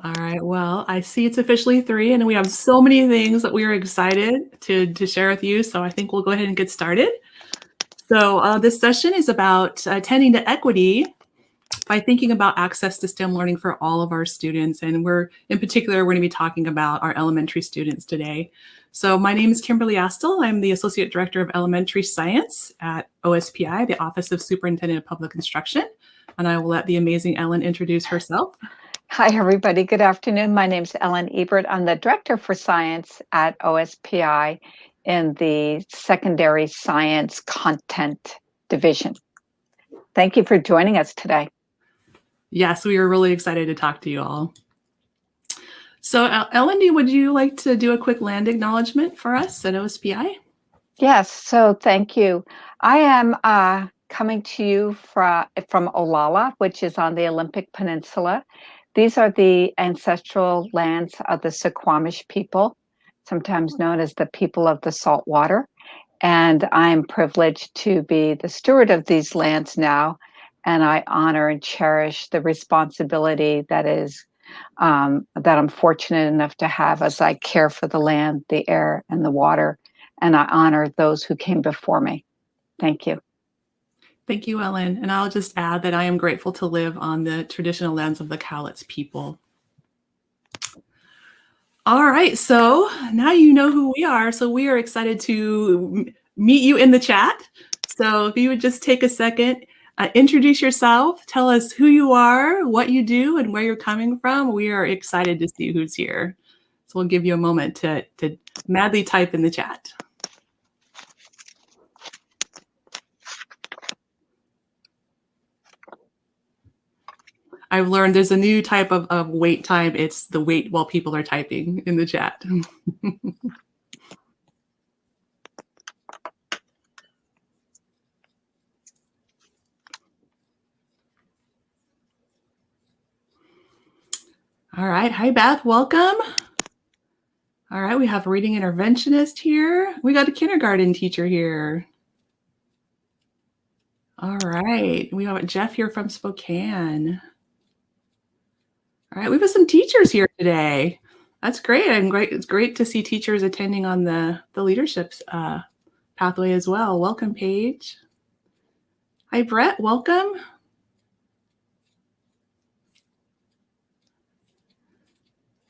All right. Well, I see it's officially 3, and we have so many things that we are excited to share with you. So I think we'll go ahead and get started. So this session is about attending to equity by thinking about access to STEM learning for all of our students. And in particular, we're going to be talking about our elementary students today. So my name is Kimberly Astle. I'm the Associate Director of Elementary Science at OSPI, the Office of Superintendent of Public Instruction. And I will let the amazing Ellen introduce herself. Hi, everybody. Good afternoon. My name is Ellen Ebert. I'm the Director for Science at OSPI in the Secondary Science Content Division. Thank you for joining us today. Yes, we are really excited to talk to you all. So Ellen, would you like to do a quick land acknowledgement for us at OSPI? Yes, so thank you. I am coming to you from Olalla, which is on the Olympic Peninsula. These are the ancestral lands of the Suquamish people, sometimes known as the people of the salt water. And I'm privileged to be the steward of these lands now. And I honor and cherish the responsibility that I'm fortunate enough to have as I care for the land, the air, and the water. And I honor those who came before me. Thank you. Thank you, Ellen. And I'll just add that I am grateful to live on the traditional lands of the Cowlitz people. All right, so now you know who we are. So we are excited to meet you in the chat. So if you would just take a second, introduce yourself, tell us who you are, what you do, and where you're coming from. We are excited to see who's here. So we'll give you a moment to madly type in the chat. I've learned there's a new type of wait time. It's the wait while people are typing in the chat. All right. Hi, Beth. Welcome. All right. We have a reading interventionist here. We got a kindergarten teacher here. All right. We have Jeff here from Spokane. All right. We have some teachers here today. That's great. It's great to see teachers attending on the leadership pathway as well. Welcome, Paige. Hi, Brett. Welcome.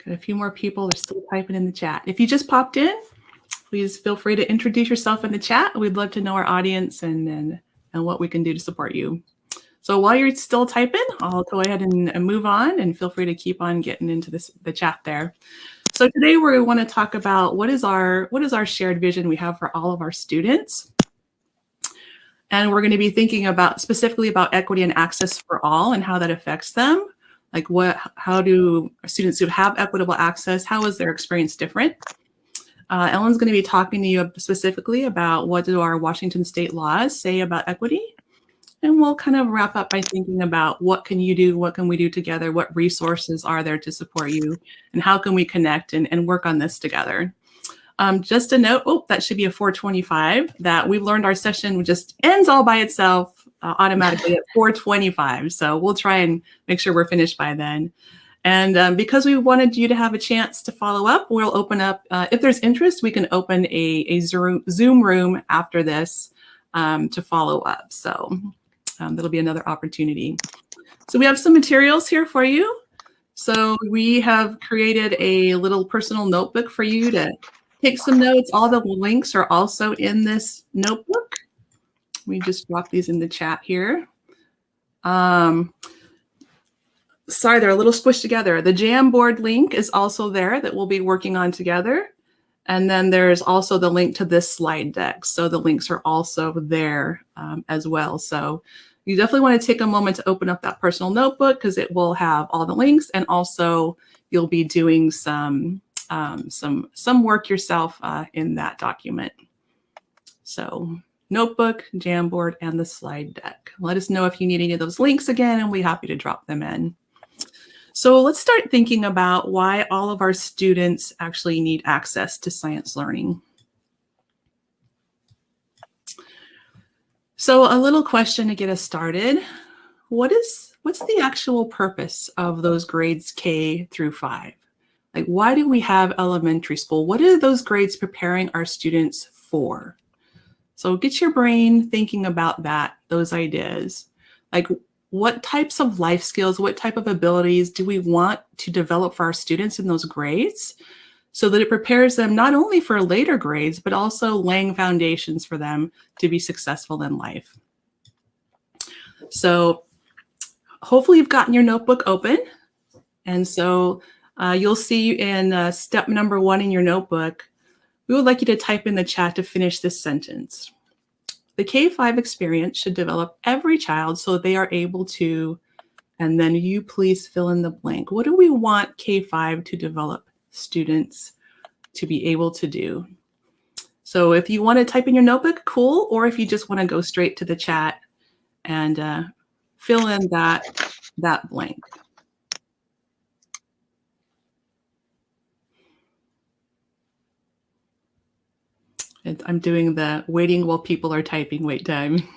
Got a few more people. They're still typing in the chat. If you just popped in, please feel free to introduce yourself in the chat. We'd love to know our audience and what we can do to support you. So while you're still typing, I'll go ahead and move on, and feel free to keep on getting into the chat there. So today we want to talk about what is our shared vision we have for all of our students. And we're going to be thinking specifically about equity and access for all and how that affects them. Like how do students who have equitable access, how is their experience different? Ellen's going to be talking to you specifically about what do our Washington state laws say about equity. And we'll kind of wrap up by thinking about what can you do, what can we do together, what resources are there to support you, and how can we connect and work on this together. Just a note, that should be a 4:25, that we've learned our session just ends all by itself automatically at 4:25. So we'll try and make sure we're finished by then. And because we wanted you to have a chance to follow up, we'll open up, if there's interest, we can open a Zoom room after this to follow up. So that'll be another opportunity. So we have some materials here for you. So we have created a little personal notebook for you to take some notes. All the links are also in this notebook. We just drop these in the chat here. Sorry, they're a little squished together. The Jamboard link is also there that we'll be working on together. And then there's also the link to this slide deck. So the links are also there as well. So you definitely want to take a moment to open up that personal notebook, because it will have all the links, and also you'll be doing some work yourself in that document. So notebook, Jamboard, and the slide deck. Let us know if you need any of those links again, and we'll be happy to drop them in. So let's start thinking about why all of our students actually need access to science learning. So a little question to get us started. What is what's the actual purpose of those grades K through 5? Like, why do we have elementary school? What are those grades preparing our students for? So get your brain thinking about that, those ideas. Like, what types of life skills, what type of abilities do we want to develop for our students in those grades so that it prepares them not only for later grades, but also laying foundations for them to be successful in life? So hopefully you've gotten your notebook open. And so you'll see in step number 1 in your notebook, we would like you to type in the chat to finish this sentence. The K-5 experience should develop every child so they are able to, and then you please fill in the blank. What do we want K-5 to develop students to be able to do? So if you want to type in your notebook, cool. Or if you just want to go straight to the chat and fill in that blank. I'm doing the waiting while people are typing wait time.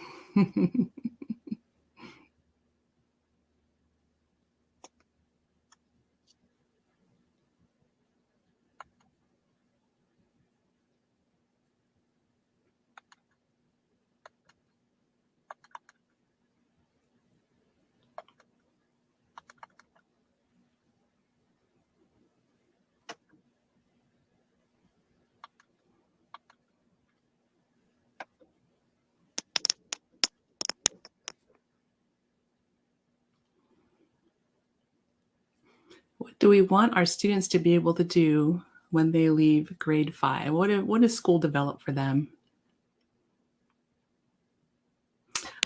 What do we want our students to be able to do when they leave grade 5? What does school develop for them?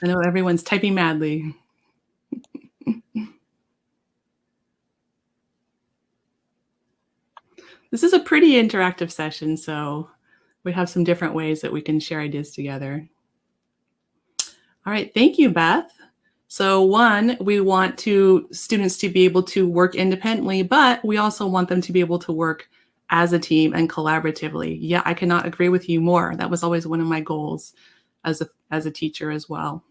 I know everyone's typing madly. This is a pretty interactive session, so we have some different ways that we can share ideas together. All right, thank you, Beth. So 1, we want students to be able to work independently, but we also want them to be able to work as a team and collaboratively. Yeah, I cannot agree with you more. That was always one of my goals as a teacher as well.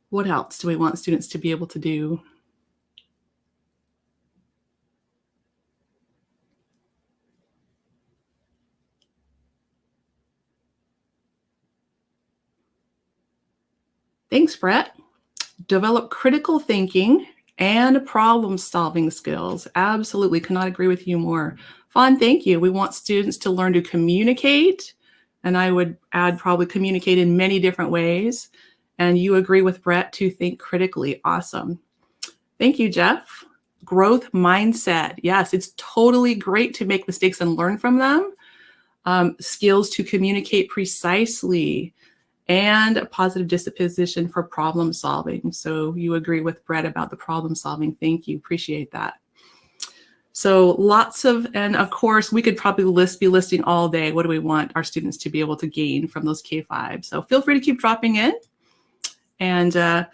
What else do we want students to be able to do? Thanks, Brett. Develop critical thinking and problem-solving skills. Absolutely, cannot agree with you more. Fawn, thank you. We want students to learn to communicate, and I would add probably communicate in many different ways. And you agree with Brett to think critically. Awesome. Thank you, Jeff. Growth mindset. Yes, it's totally great to make mistakes and learn from them. Skills to communicate precisely, and a positive disposition for problem solving. So you agree with Brett about the problem solving. Thank you. Appreciate that. So lots of, and of course, we could probably be listing all day. What do we want our students to be able to gain from those K-5? So feel free to keep dropping in. And I'm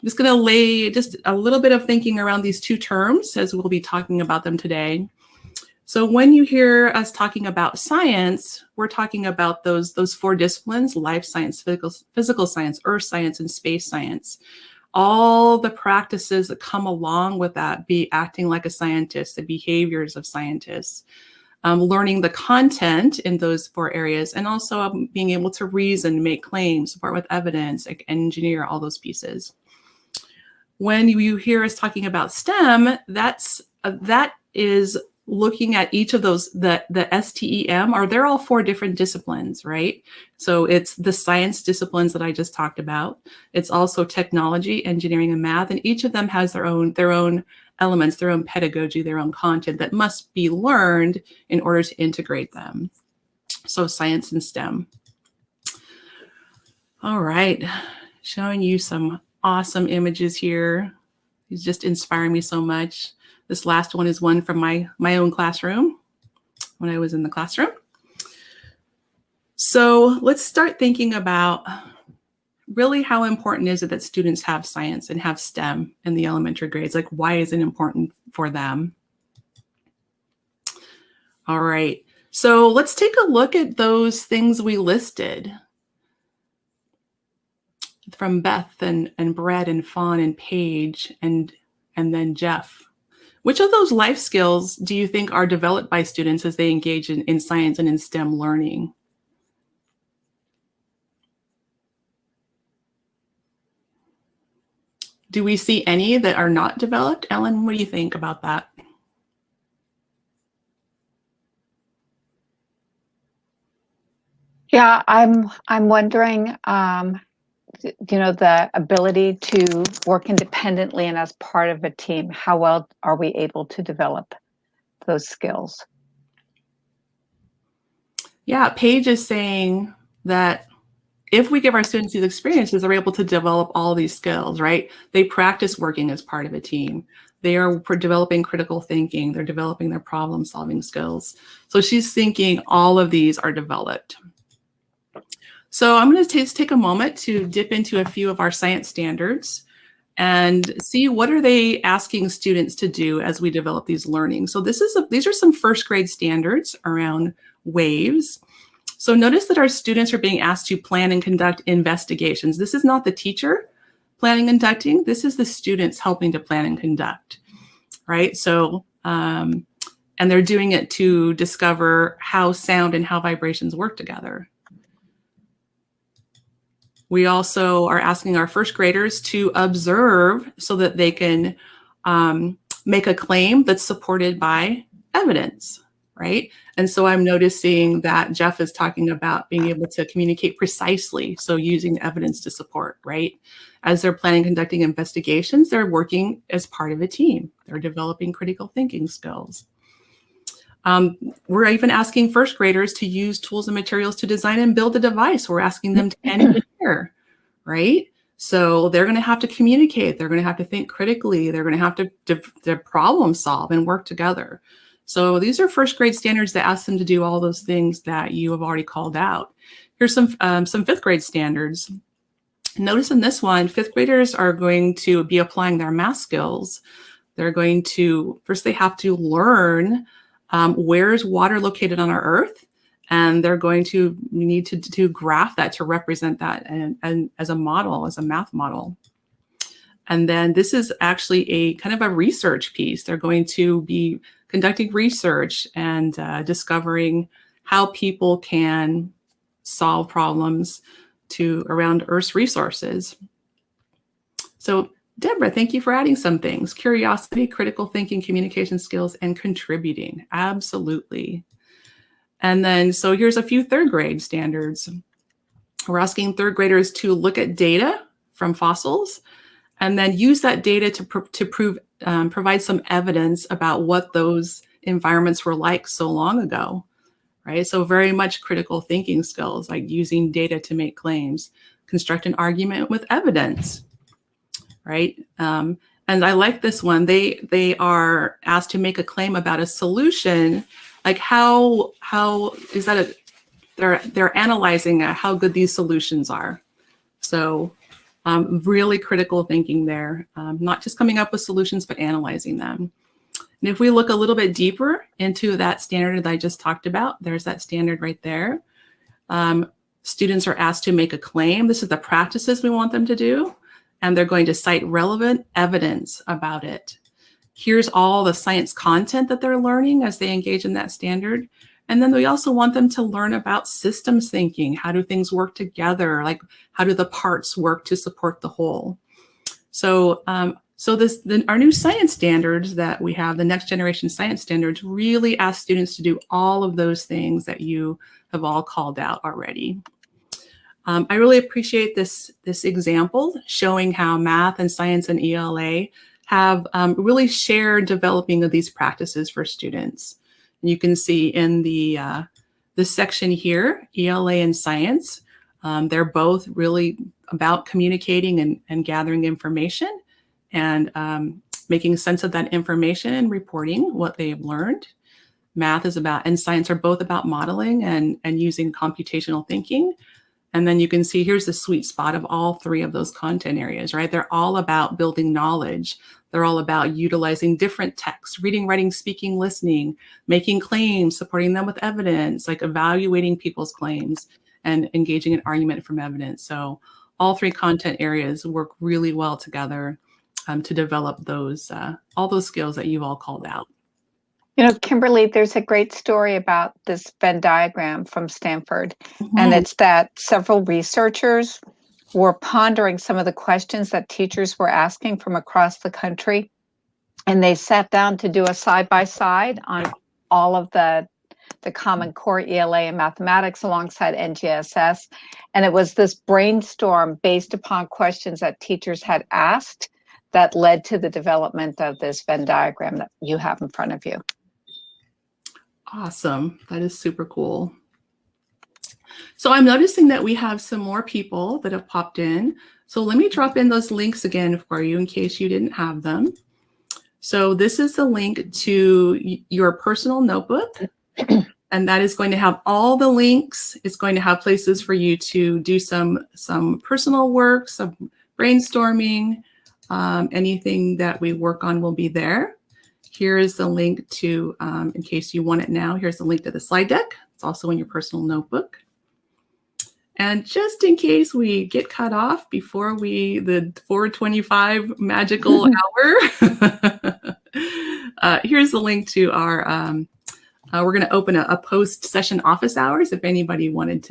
just going to lay just a little bit of thinking around these 2 terms as we'll be talking about them today. So when you hear us talking about science, we're talking about those 4 disciplines: life science, physical science, earth science, and space science. All the practices that come along with that, be acting like a scientist, the behaviors of scientists, learning the content in those 4 areas, and also being able to reason, make claims, support with evidence, like engineer, all those pieces. When you hear us talking about STEM, that is looking at each of those, the STEM, they're all 4 different disciplines, right? So it's the science disciplines that I just talked about. It's also technology, engineering, and math, and each of them has their own elements, their own pedagogy, their own content that must be learned in order to integrate them. So science and STEM. All right, showing you some awesome images here. These just inspire me so much. This last one is one from my own classroom when I was in the classroom. So let's start thinking about really how important is it that students have science and have STEM in the elementary grades? Like, why is it important for them? All right, so let's take a look at those things we listed. from Beth and Brett and Fawn and Paige and then Jeff. Which of those life skills do you think are developed by students as they engage in science and in STEM learning? Do we see any that are not developed? Ellen, what do you think about that? Yeah, I'm wondering, the ability to work independently and as part of a team. How well are we able to develop those skills? Yeah, Paige is saying that if we give our students these experiences, they're able to develop all these skills, right? They practice working as part of a team. They are developing critical thinking. They're developing their problem solving skills. So she's thinking all of these are developed. So I'm going to take a moment to dip into a few of our science standards and see what are they asking students to do as we develop these learning. So these are some first grade standards around waves. So notice that our students are being asked to plan and conduct investigations. This is not the teacher planning and conducting. This is the students helping to plan and conduct, right? So, and they're doing it to discover how sound and how vibrations work together. We also are asking our first graders to observe so that they can make a claim that's supported by evidence, right? And so I'm noticing that Jeff is talking about being able to communicate precisely, so using evidence to support, right? As they're planning conducting investigations, they're working as part of a team. They're developing critical thinking skills. We're even asking first graders to use tools and materials to design and build a device. We're asking them to engineer, right? So they're going to have to communicate. They're going to have to think critically. They're going to have to problem solve and work together. So these are first grade standards that ask them to do all those things that you have already called out. Here's some fifth grade standards. Notice in this one, fifth graders are going to be applying their math skills. They're going to, first they have to learn where's water located on our Earth, and they're going to need to graph that to represent that and as a model, as a math model. And then this is actually a kind of a research piece. They're going to be conducting research and discovering how people can solve problems around Earth's resources. So Deborah, thank you for adding some things. Curiosity, critical thinking, communication skills, and contributing. Absolutely. And then, so here's a few third grade standards. We're asking third graders to look at data from fossils and then use that data to provide some evidence about what those environments were like so long ago, right? So very much critical thinking skills, like using data to make claims, construct an argument with evidence, right? And I like this one. They are asked to make a claim about a solution, like how is that they're analyzing how good these solutions are. So really critical thinking there, not just coming up with solutions, but analyzing them. And if we look a little bit deeper into that standard that I just talked about, there's that standard right there. Students are asked to make a claim. This is the practices we want them to do. And they're going to cite relevant evidence about it. Here's all the science content that they're learning as they engage in that standard. And then we also want them to learn about systems thinking. How do things work together? Like, how do the parts work to support the whole? So, our new science standards that we have, the next generation science standards, really ask students to do all of those things that you have all called out already. I really appreciate this example showing how math and science and ELA have really shared developing of these practices for students. And you can see in this section here, ELA and science, they're both really about communicating and gathering information and making sense of that information and reporting what they've learned. Math is about, and science are both about modeling and using computational thinking. And then you can see here's the sweet spot of all three of those content areas, right? They're all about building knowledge. They're all about utilizing different texts, reading, writing, speaking, listening, making claims, supporting them with evidence, like evaluating people's claims and engaging in argument from evidence. So all three content areas work really well together to develop those all those skills that you've all called out. You know, Kimberly, there's a great story about this Venn diagram from Stanford, and Mhm. it's that several researchers were pondering some of the questions that teachers were asking from across the country, and they sat down to do a side by side on all of the Common Core ELA and mathematics alongside NGSS. And it was this brainstorm based upon questions that teachers had asked that led to the development of this Venn diagram that you have in front of you. Awesome. That is super cool. So I'm noticing that we have some more people that have popped in. So let me drop in those links again for you in case you didn't have them. So this is the link to your personal notebook. And that is going to have all the links. It's going to have places for you to do some personal work, some brainstorming. Anything that we work on will be there. Here is the link to, in case you want it now, here's the link to the slide deck. It's also in your personal notebook. And just in case we get cut off before the 4:25 magical hour, here's the link to our, we're going to open a post-session office hours if anybody wanted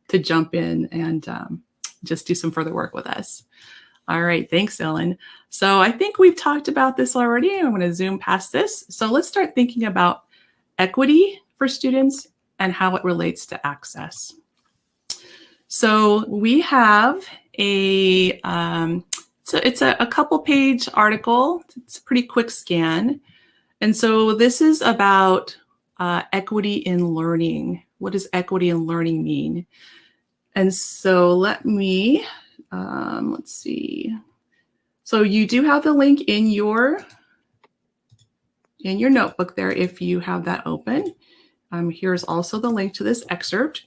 to jump in and just do some further work with us. All right, thanks, Ellen. So I think we've talked about this already. I'm going to zoom past this. So let's start thinking about equity for students and how it relates to access. So we have it's a couple page article. It's a pretty quick scan. And so this is about equity in learning. What does equity in learning mean? And so let me, let's see. So you do have the link in your notebook there if you have that open. Here's also the link to this excerpt.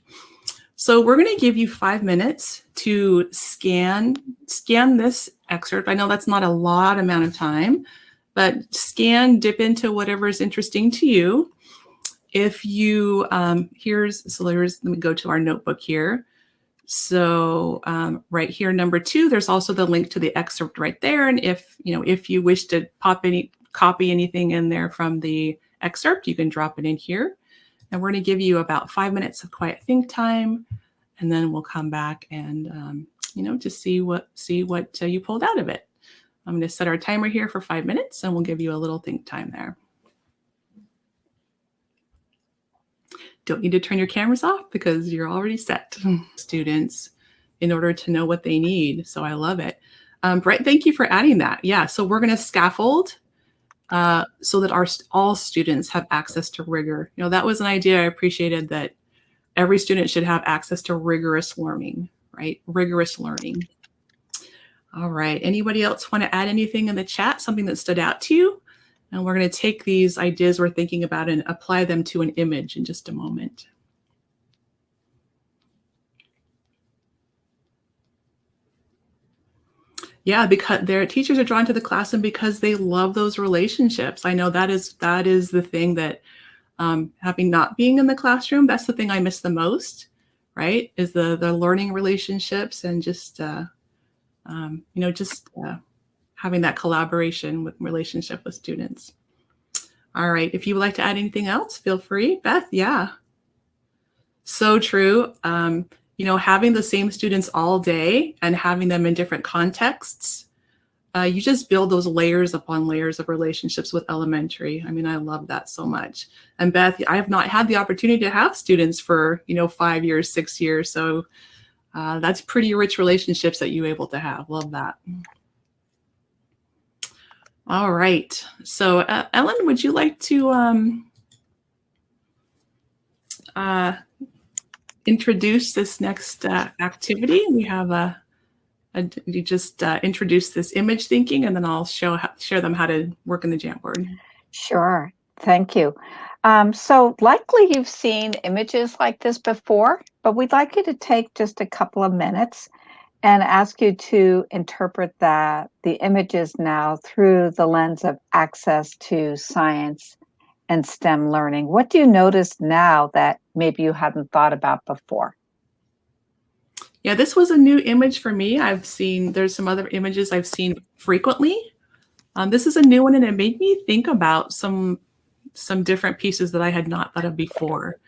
So we're going to give you 5 minutes to scan this excerpt. I know that's not a lot amount of time, but dip into whatever is interesting to you. If you, let me go to our notebook here. So right here, number 2, there's also the link to the excerpt right there. And if you wish to copy anything in there from the excerpt, you can drop it in here. And we're going to give you about 5 minutes of quiet think time, and then we'll come back and just see what you pulled out of it. I'm going to set our timer here for 5 minutes, and we'll give you a little think time there. Don't need to turn your cameras off because you're already set. Students, in order to know what they need. So I love it. Brett, thank you for adding that. Yeah, so we're going to scaffold so that all students have access to rigor. That was an idea I appreciated, that every student should have access to rigorous learning, right? Rigorous learning. All right. Anybody else want to add anything in the chat, something that stood out to you? And we're going to take these ideas we're thinking about and apply them to an image in just a moment. Yeah, because their teachers are drawn to the classroom because they love those relationships. I know that is the thing that having not being in the classroom, that's the thing I miss the most, right? Is the learning relationships and just having that collaboration with relationship with students. All right, if you would like to add anything else, feel free. Beth, yeah. So true. Having the same students all day and having them in different contexts, you just build those layers upon layers of relationships with elementary. I mean, I love that so much. And Beth, I have not had the opportunity to have students for, 5 years, 6 years. So that's pretty rich relationships that you're able to have. Love that. All right. So Ellen, would you like to introduce this next activity? We have you just introduce this image thinking, and then I'll share them how to work in the Jamboard. Sure. Thank you. So likely you've seen images like this before, but we'd like you to take just a couple of minutes and ask you to interpret the images now through the lens of access to science and STEM learning. What do you notice now that maybe you hadn't thought about before? Yeah, this was a new image for me. There's some other images I've seen frequently. This is a new one, and it made me think about some different pieces that I had not thought of before.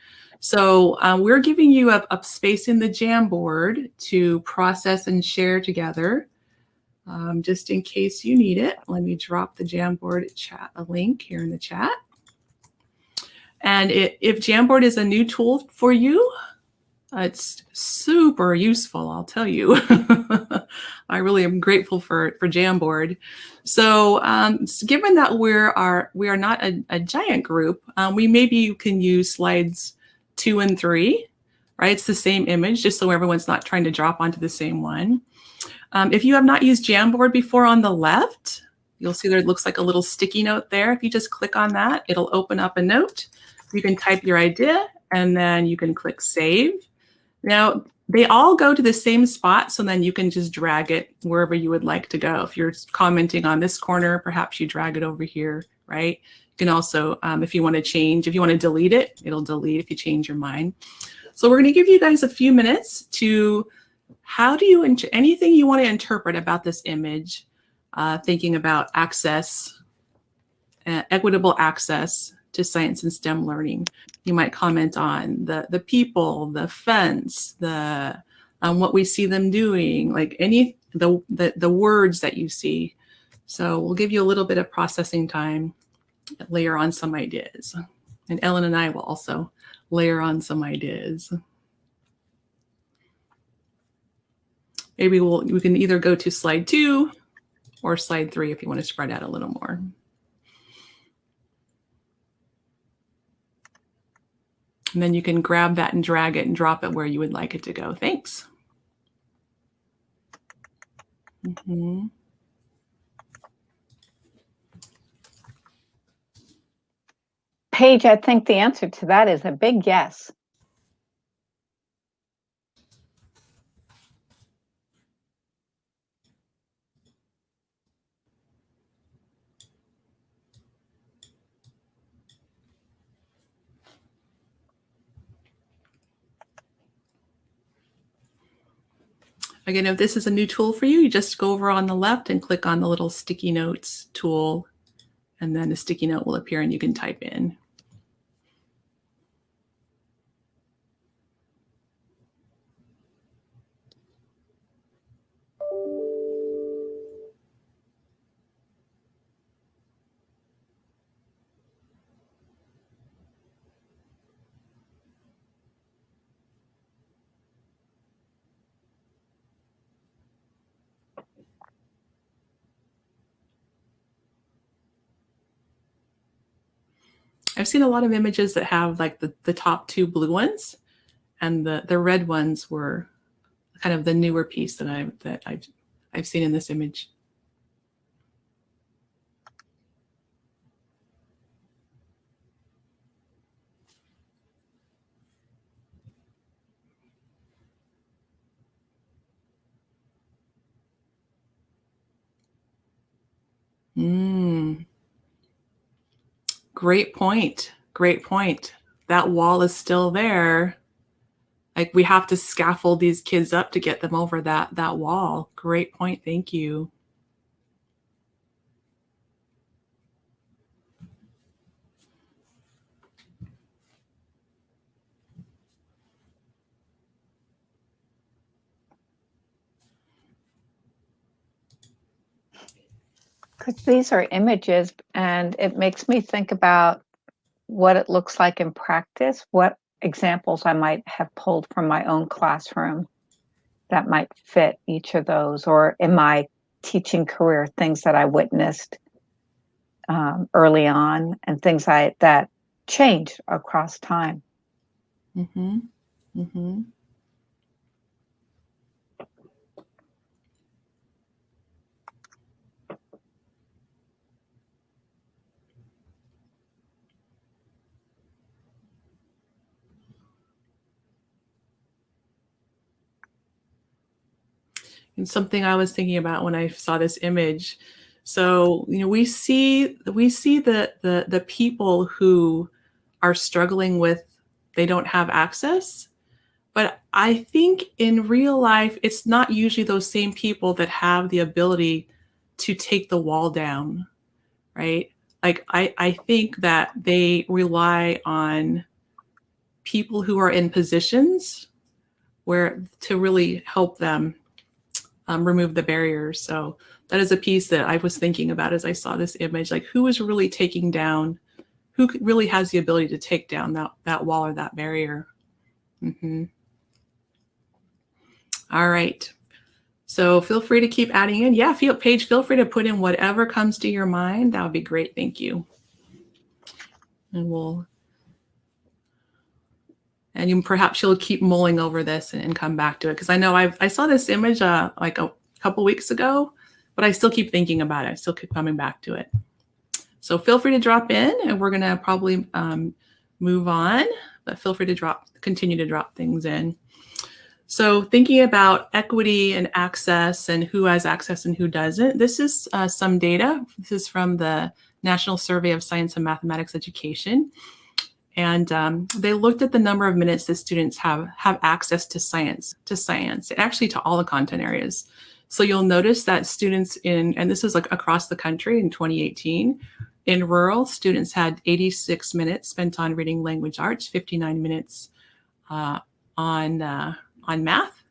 So we're giving you a space in the Jamboard to process and share together. Just in case you need it, let me drop the Jamboard chat, a link here in the chat. And if Jamboard is a new tool for you, it's super useful, I'll tell you. I really am grateful for Jamboard. So given that we are not a giant group, we maybe can use slides 2 and 3, right? It's the same image, just so everyone's not trying to drop onto the same one. If you have not used Jamboard before, on the left, you'll see there looks like a little sticky note there. If you just click on that, it'll open up a note. You can type your idea, and then you can click Save. Now, they all go to the same spot, so then you can just drag it wherever you would like to go. If you're commenting on this corner, perhaps you drag it over here, right? You can also, if you want to delete it, it'll delete if you change your mind. So we're going to give you guys a few minutes to, anything you want to interpret about this image, thinking about access, equitable access to science and STEM learning. You might comment on the people, the fence, what we see them doing, like the words that you see. So we'll give you a little bit of processing time, layer on some ideas. And Ellen and I will also layer on some ideas. Maybe we can either go to slide 2 or slide 3 if you want to spread out a little more. And then you can grab that and drag it and drop it where you would like it to go. Thanks. Mm-hmm. Paige, I think the answer to that is a big yes. Again, if this is a new tool for you, you just go over on the left and click on the little sticky notes tool, and then the sticky note will appear and you can type in. I've seen a lot of images that have like the top 2 blue ones, and the red ones were kind of the newer piece that I've seen in this image. Great point. Great point. That wall is still there. Like, we have to scaffold these kids up to get them over that wall. Great point. Thank you. Because these are images, and it makes me think about what it looks like in practice, what examples I might have pulled from my own classroom that might fit each of those, or in my teaching career, things that I witnessed early on, and things that change across time. Mm-hmm. Mm-hmm. And something I was thinking about when I saw this image. So, we see the people who are struggling with, they don't have access, but I think in real life, it's not usually those same people that have the ability to take the wall down, right? Like I think that they rely on people who are in positions where to really help them remove the barriers. So that is a piece that I was thinking about as I saw this image, like who is really taking down, who really has the ability to take down that wall or that barrier. Mm-hmm. All right. So feel free to keep adding in. Yeah, Paige, feel free to put in whatever comes to your mind. That would be great. Thank you. And perhaps you'll keep mulling over this and come back to it. Because I know I saw this image like a couple weeks ago, but I still keep thinking about it. I still keep coming back to it. So feel free to drop in, and we're going to probably move on, but feel free to continue to drop things in. So thinking about equity and access and who has access and who doesn't, this is some data. This is from the National Survey of Science and Mathematics Education. And they looked at the number of minutes that students have access to science, actually to all the content areas. So you'll notice that students and this is like across the country in 2018, in rural, students had 86 minutes spent on reading language arts, 59 minutes on math,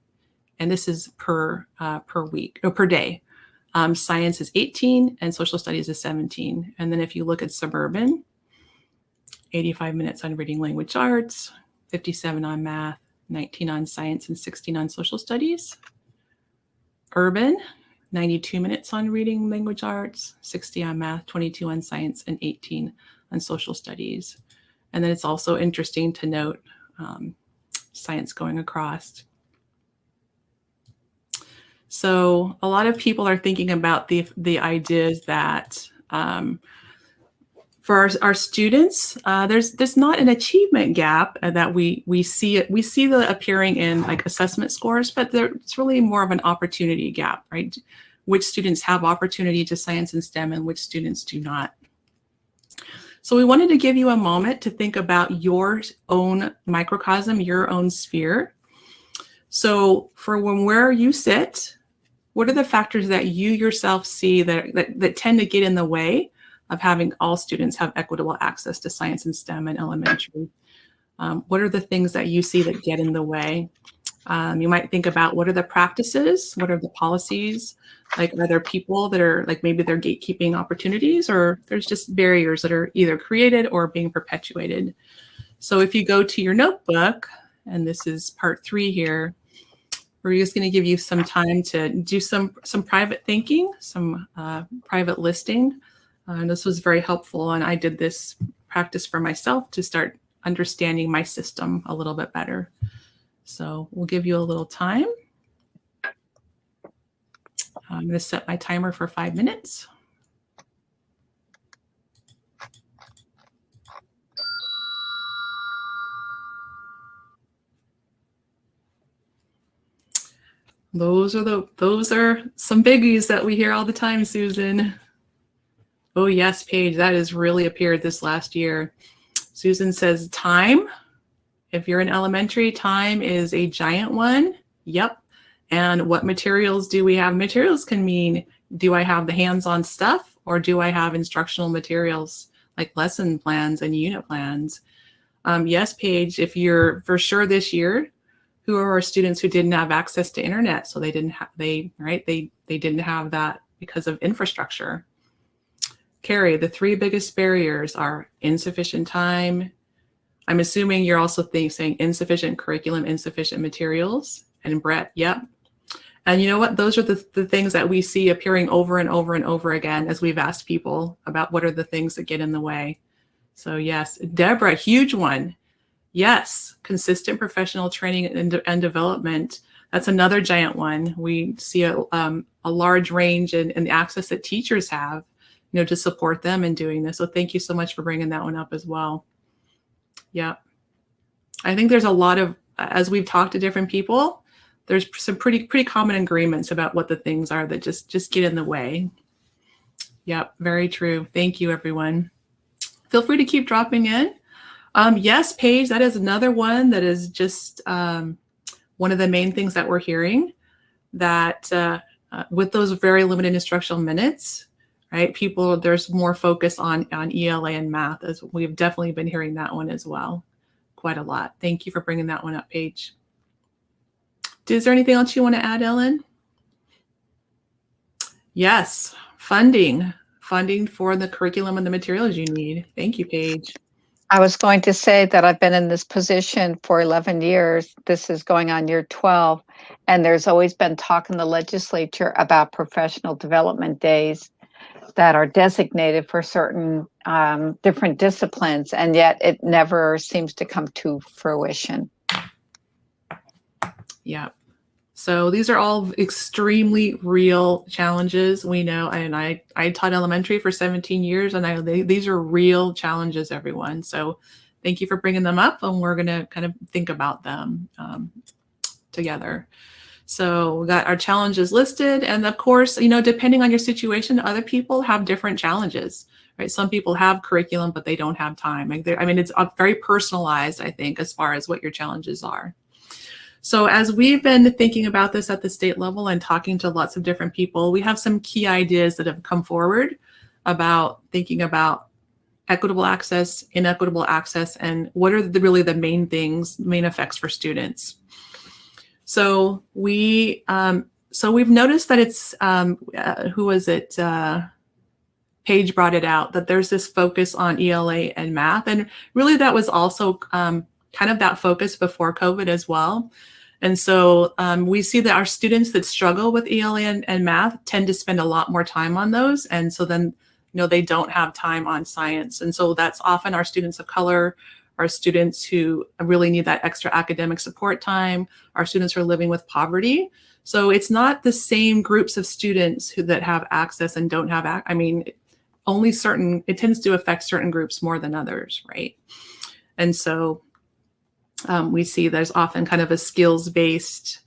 and this is per week or per day. Science is 18 and social studies is 17. And then if you look at suburban, 85 minutes on reading language arts, 57 on math, 19 on science, and 16 on social studies. Urban, 92 minutes on reading language arts, 60 on math, 22 on science, and 18 on social studies. And then it's also interesting to note science going across. So a lot of people are thinking about the ideas that for our students, there's not an achievement gap that we see it. We see the appearing in like assessment scores, but it's really more of an opportunity gap, right? Which students have opportunity to science and STEM and which students do not. So we wanted to give you a moment to think about your own microcosm, your own sphere. So for where you sit, what are the factors that you yourself see that tend to get in the way of having all students have equitable access to science and STEM in elementary? What are the things that you see that get in the way? You might think about what are the practices, what are the policies, like are there people that are like maybe they're gatekeeping opportunities, or there's just barriers that are either created or being perpetuated. So if you go to your notebook, and this is part 3 here, we're just going to give you some time to do some private thinking, some private listing. And this was very helpful. And I did this practice for myself to start understanding my system a little bit better. So we'll give you a little time. I'm going to set my timer for 5 minutes. Those are some biggies that we hear all the time, Susan. Oh yes, Paige, that has really appeared this last year. Susan says time. If you're in elementary, time is a giant one. Yep. And what materials do we have? Materials can mean, do I have the hands-on stuff, or do I have instructional materials like lesson plans and unit plans? Yes, Paige, if you're for sure this year, who are our students who didn't have access to internet? So they didn't have that because of infrastructure. Carrie, the 3 biggest barriers are insufficient time. I'm assuming you're also saying insufficient curriculum, insufficient materials. And Brett, yep. And you know what? Those are the things that we see appearing over and over and over again as we've asked people about what are the things that get in the way. So yes, Deborah, huge one. Yes, consistent professional training and development. That's another giant one. We see a large range in the access that teachers have, to support them in doing this. So thank you so much for bringing that one up as well. Yeah. I think there's a lot of, as we've talked to different people, there's some pretty common agreements about what the things are that just get in the way. Yep, very true. Thank you, everyone. Feel free to keep dropping in. Yes, Paige, that is another one that is just one one of the main things that we're hearing that with those very limited instructional minutes, right, there's more focus on ELA and math, as we've definitely been hearing that one as well quite a lot. Thank you for bringing that one up, Paige. Is there anything else you want to add, Ellen? Yes, funding for the curriculum and the materials you need. Thank you, Paige. I was going to say that I've been in this position for 11 years. This is going on year 12. And there's always been talk in the legislature about professional development days that are designated for certain different disciplines. And yet it never seems to come to fruition. Yeah. So these are all extremely real challenges. We know, and I taught elementary for 17 years, and these are real challenges, everyone. So thank you for bringing them up, and we're going to kind of think about them together. So we got our challenges listed, and of course, depending on your situation, other people have different challenges, right? Some people have curriculum, but they don't have time. It's very personalized, I think, as far as what your challenges are. So as we've been thinking about this at the state level and talking to lots of different people, we have some key ideas that have come forward about thinking about equitable access, inequitable access, and what are really the main effects for students. So we've noticed that it's, who was it? Paige brought it out, that there's this focus on ELA and math. And really that was also kind of that focus before COVID as well. And so we see that our students that struggle with ELA and math tend to spend a lot more time on those. And so then, they don't have time on science. And so that's often our students of color, our students who really need that extra academic support time, our students who are living with poverty. So it's not the same groups of students that have access and don't have, it tends to affect certain groups more than others, right? And so we see there's often kind of a skills-based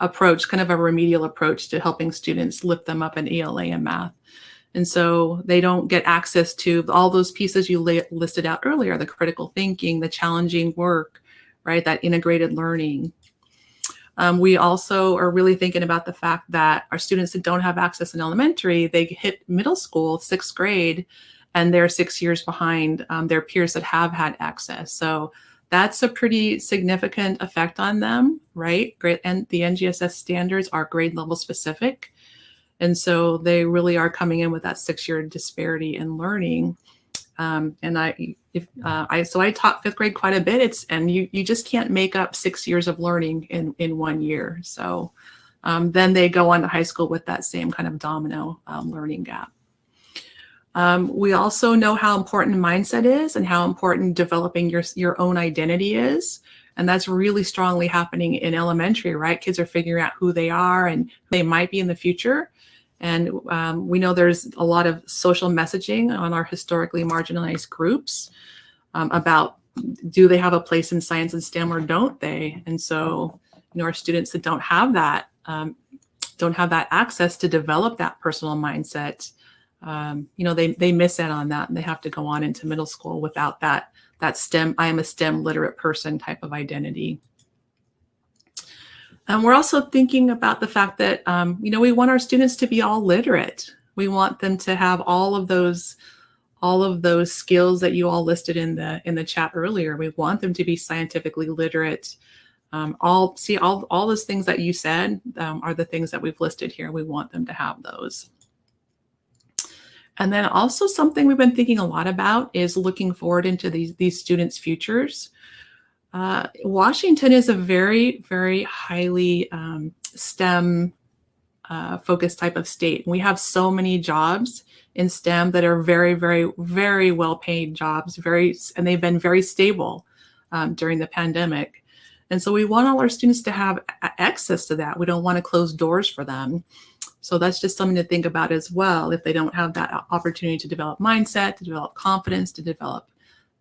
approach, kind of a remedial approach to helping students lift them up in ELA and math. And so they don't get access to all those pieces you listed out earlier, the critical thinking, the challenging work, right? That integrated learning. We also are really thinking about the fact that our students that don't have access in elementary, they hit middle school, 6th grade, and they're 6 years behind their peers that have had access. So that's a pretty significant effect on them, right? And the NGSS standards are grade level specific. And so they really are coming in with that 6-year disparity in learning. And I taught 5th grade quite a bit. And you just can't make up 6 years of learning in 1 year. So then they go on to high school with that same kind of domino learning gap. We also know how important mindset is and how important developing your own identity is. And that's really strongly happening in elementary, right? Kids are figuring out who they are and who they might be in the future. And we know there's a lot of social messaging on our historically marginalized groups about, do they have a place in science and STEM or don't they? And so, our students that don't have that access to develop that personal mindset, they miss out on that, and they have to go on into middle school without that STEM, I am a STEM literate person type of identity. And we're also thinking about the fact that, we want our students to be all literate. We want them to have all of those skills that you all listed in the chat earlier. We want them to be scientifically literate. All those things that you said are the things that we've listed here. We want them to have those. And then also something we've been thinking a lot about is looking forward into these students' futures. Washington is a very, very highly STEM focused type of state. We have so many jobs in STEM that are very, very, very well-paid jobs, and they've been very stable during the pandemic. And so we want all our students to have access to that. We don't want to close doors for them. So that's just something to think about as well. If they don't have that opportunity to develop mindset, to develop confidence, to develop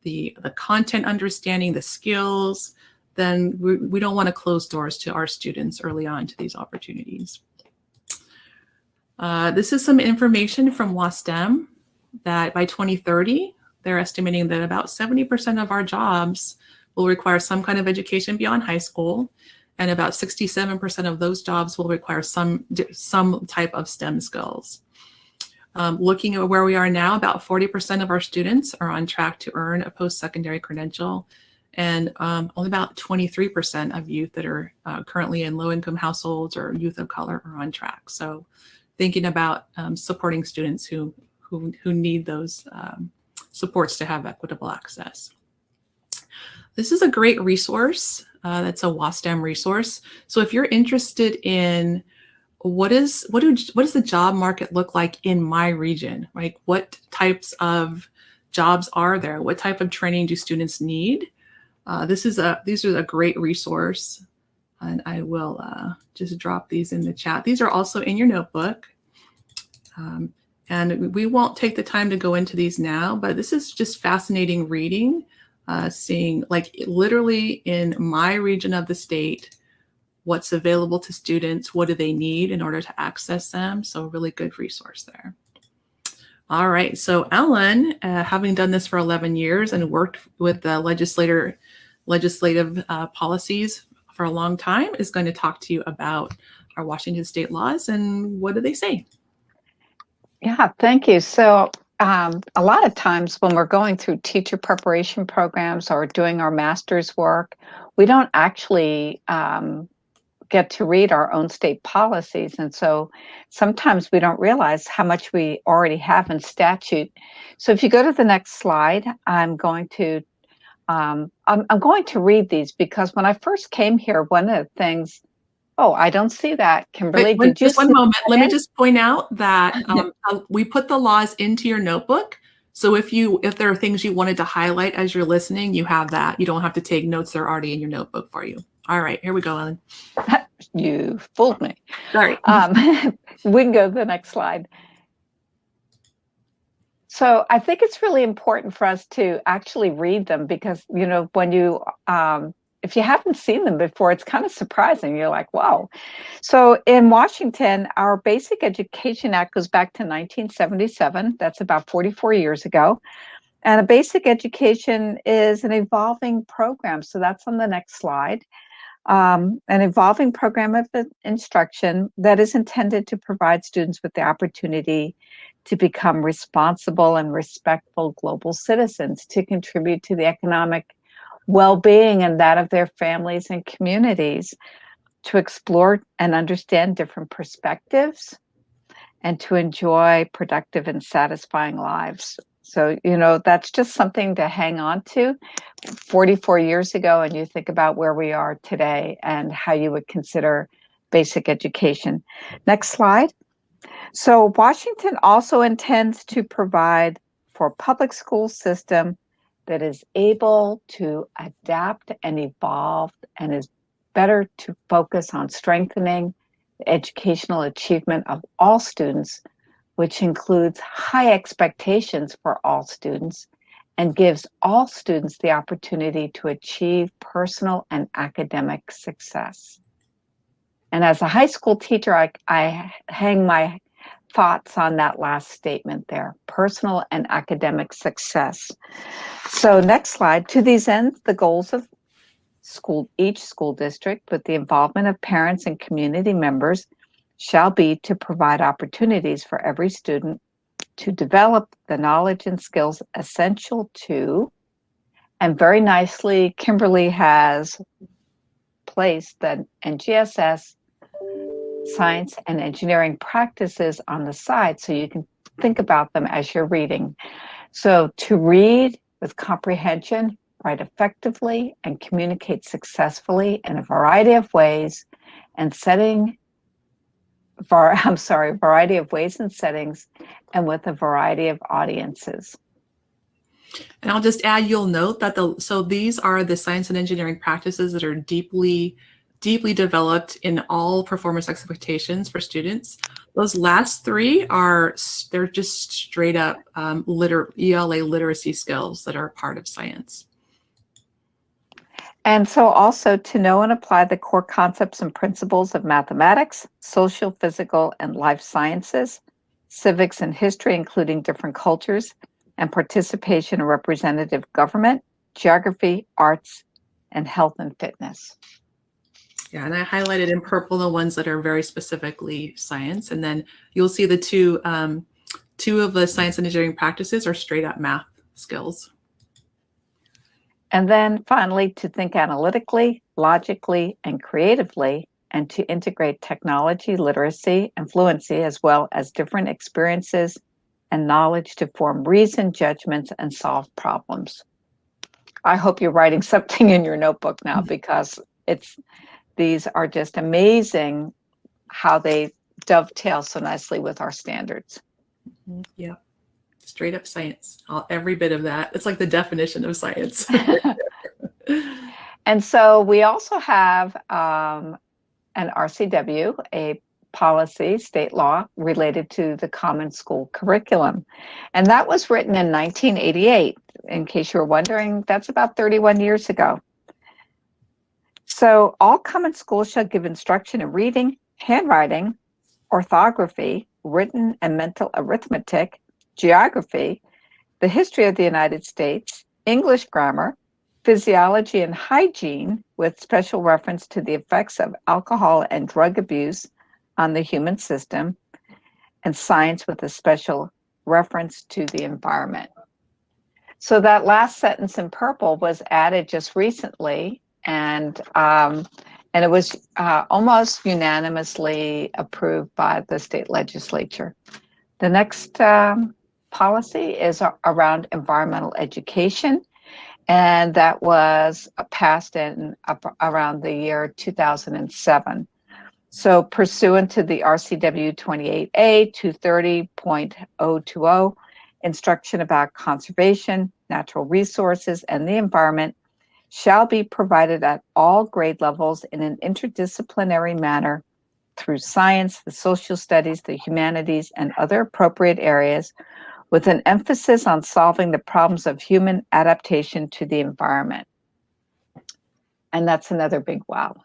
the content understanding, the skills, then we don't want to close doors to our students early on to these opportunities. This is some information from WASDEM that by 2030, they're estimating that about 70% of our jobs will require some kind of education beyond high school, and about 67% of those jobs will require some type of STEM skills. Looking at where we are now, about 40% of our students are on track to earn a post-secondary credential, and only about 23% of youth that are currently in low-income households or youth of color are on track. So thinking about supporting students who need those supports to have equitable access. This is a great resource. That's a WASDEM resource. So if you're interested in what does the job market look like in my region? Like, what types of jobs are there? What type of training do students need? These are a great resource, and I will just drop these in the chat. These are also in your notebook, and we won't take the time to go into these now, but this is just fascinating reading, seeing like literally in my region of the state, what's available to students, what do they need in order to access them. So a really good resource there. All right, so Ellen, having done this for 11 years and worked with the legislative policies for a long time, is going to talk to you about our Washington state laws and what do they say? Yeah, thank you. So a lot of times when we're going through teacher preparation programs or doing our master's work, we don't actually get to read our own state policies. And so sometimes we don't realize how much we already have in statute. So if you go to the next slide, I'm going to read these because when I first came here, one of the things, oh, I don't see that. Kimberly, did you just one see moment. that Let me just point out that we put the laws into your notebook. So if there are things you wanted to highlight as you're listening, you have that. You don't have to take notes. They're already in your notebook for you. All right, here we go, Ellen. You fooled me. Sorry. We can go to the next slide. So I think it's really important for us to actually read them because, you know, when you, if you haven't seen them before, it's kind of surprising. You're like, wow. So in Washington, our Basic Education Act goes back to 1977. That's about 44 years ago. And a basic education is an evolving program. So that's on the next slide. An evolving program of instruction that is intended to provide students with the opportunity to become responsible and respectful global citizens, to contribute to the economic well-being and that of their families and communities, to explore and understand different perspectives, and to enjoy productive and satisfying lives. So, you know, that's just something to hang on to 44 years ago, and you think about where we are today and how you would consider basic education. Next slide. So Washington also intends to provide for a public school system that is able to adapt and evolve and is better to focus on strengthening the educational achievement of all students, which includes high expectations for all students and gives all students the opportunity to achieve personal and academic success. And as a high school teacher, I hang my thoughts on that last statement there, personal and academic success. So next slide. To these ends, the goals of each school district with the involvement of parents and community members shall be to provide opportunities for every student to develop the knowledge and skills essential to, and very nicely, Kimberly has placed the NGSS science and engineering practices on the side so you can think about them as you're reading. So to read with comprehension, write effectively, and communicate successfully in a variety of ways and variety of ways and settings and with a variety of audiences. And I'll just add, you'll note that so these are the science and engineering practices that are deeply developed in all performance expectations for students. Those last three they're just straight up ELA literacy skills that are part of science. And so also to know and apply the core concepts and principles of mathematics, social, physical, and life sciences, civics and history, including different cultures, and participation in representative government, geography, arts, and health and fitness. Yeah, and I highlighted in purple the ones that are very specifically science, and then you'll see the two of the science and engineering practices are straight up math skills. And then finally, to think analytically, logically, and creatively, and to integrate technology, literacy, and fluency, as well as different experiences and knowledge to form reasoned judgments and solve problems. I hope you're writing something in your notebook now, because these are just amazing how they dovetail so nicely with our standards. Yeah, straight up science. Every bit of that. It's like the definition of science. And so we also have an RCW, a policy, state law, related to the Common School curriculum. And that was written in 1988. In case you were wondering, that's about 31 years ago. So all common schools shall give instruction in reading, handwriting, orthography, written and mental arithmetic, geography, the history of the United States, English grammar, physiology and hygiene, with special reference to the effects of alcohol and drug abuse on the human system, and science with a special reference to the environment. So that last sentence in purple was added just recently, and it was almost unanimously approved by the state legislature. The next policy is around environmental education, and that was passed in around the year 2007. So pursuant to the RCW 28A 230.020, instruction about conservation, natural resources, and the environment shall be provided at all grade levels in an interdisciplinary manner through science, the social studies, the humanities, and other appropriate areas, with an emphasis on solving the problems of human adaptation to the environment. And that's another big wow.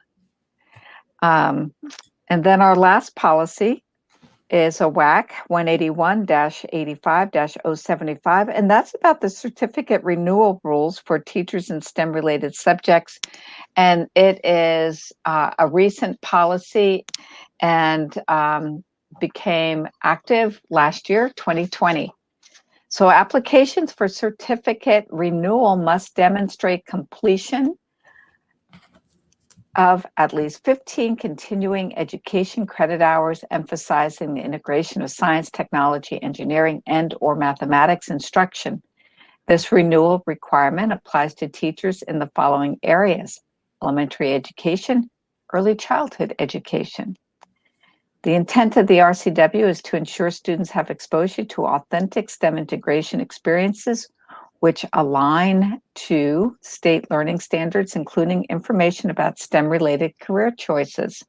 And then our last policy is a WAC 181-85-075, and that's about the certificate renewal rules for teachers in STEM-related subjects. And it is a recent policy and became active last year, 2020. So applications for certificate renewal must demonstrate completion of at least 15 continuing education credit hours, emphasizing the integration of science, technology, engineering, and/or mathematics instruction. This renewal requirement applies to teachers in the following areas: elementary education, early childhood education. The intent of the RCW is to ensure students have exposure to authentic STEM integration experiences which align to state learning standards, including information about STEM-related career choices.